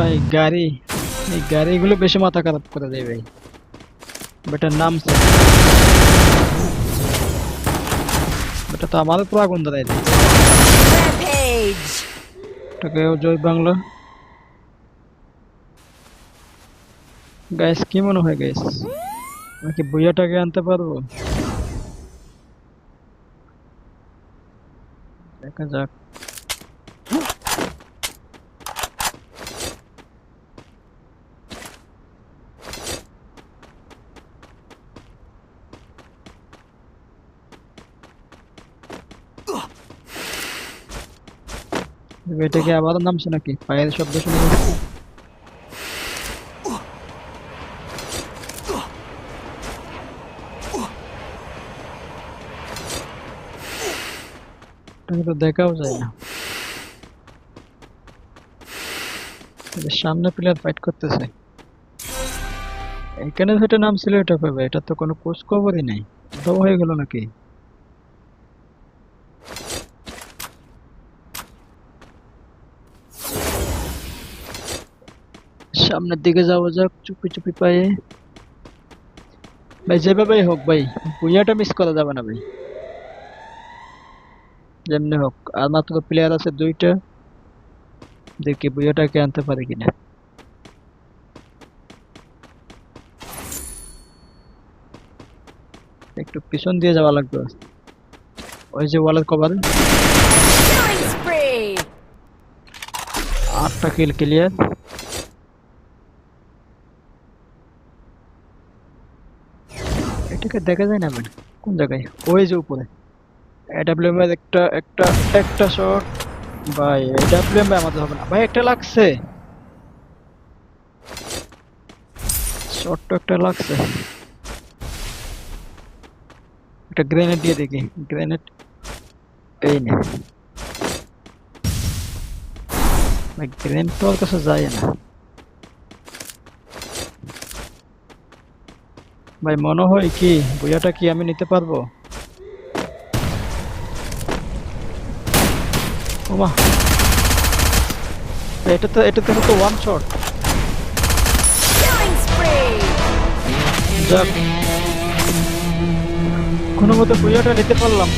ভাই গাড়ি, এই গাড়িগুলো বেশি মাথা খারাপ করে দেয় ভাই। বেটার নাম বেটা তো আমারও পুরো আগুন ধরাই দেয়। Rampage! এটাকে জয় বাংলা। গাইস কি মনে হয় গাইস, আমি কি বুইয়াটাকে আনতে পারবো? দেখা যাক। এটা কি আবার নামছে নাকি? পায়ের শব্দ শুনে যাচ্ছে। এটাকে তো দেখাও যায় না। এই যে সামনে প্লেয়ার ফাইট করতেছে, এখানে যেটা নাম ছিল এটা পাবে, এটা তো কোনো খোঁজ খবরই নেই। দাও হয়ে গেল নাকি? সামনের দিকে যাওয়া যাক চুপি চুপি পায়ে। ভাই যেভাবেই হোক ভাই, বুইয়াটা মিস করা যাবে না ভাই, যেমনি হোক। আর মাত্র প্লেয়ার আছে দুইটা, দেখি বুইয়াটাকে আনতে পারে কিনা। একটু পিছন দিয়ে যাওয়া লাগবে, ওই যে ওয়ালের কভার। Killing spree! 8টা কিল ক্লিয়ার। এটাকে দেখা যায় না মানে কোন জায়গায়, ওই যে উপরে। এডব্লিউএম এর একটা একটা একটা শট ভাই। এডব্লিউএম আমাদের হবে না ভাই, একটা লাগছে, শট তো একটা লাগছে। একটা গ্রেনেড দিয়ে দেখি, গ্রেনেড এই নে ভাই। গ্রেনেড তো ওর কাছে যায় না ভাই, মনে হয় কি বুয়াটা কি আমি নিতে পারবো? ওমা, এটা তো ওয়ান শট। Killing spree! যাক, কোনো মতো বুয়াটা নিতে পারলাম।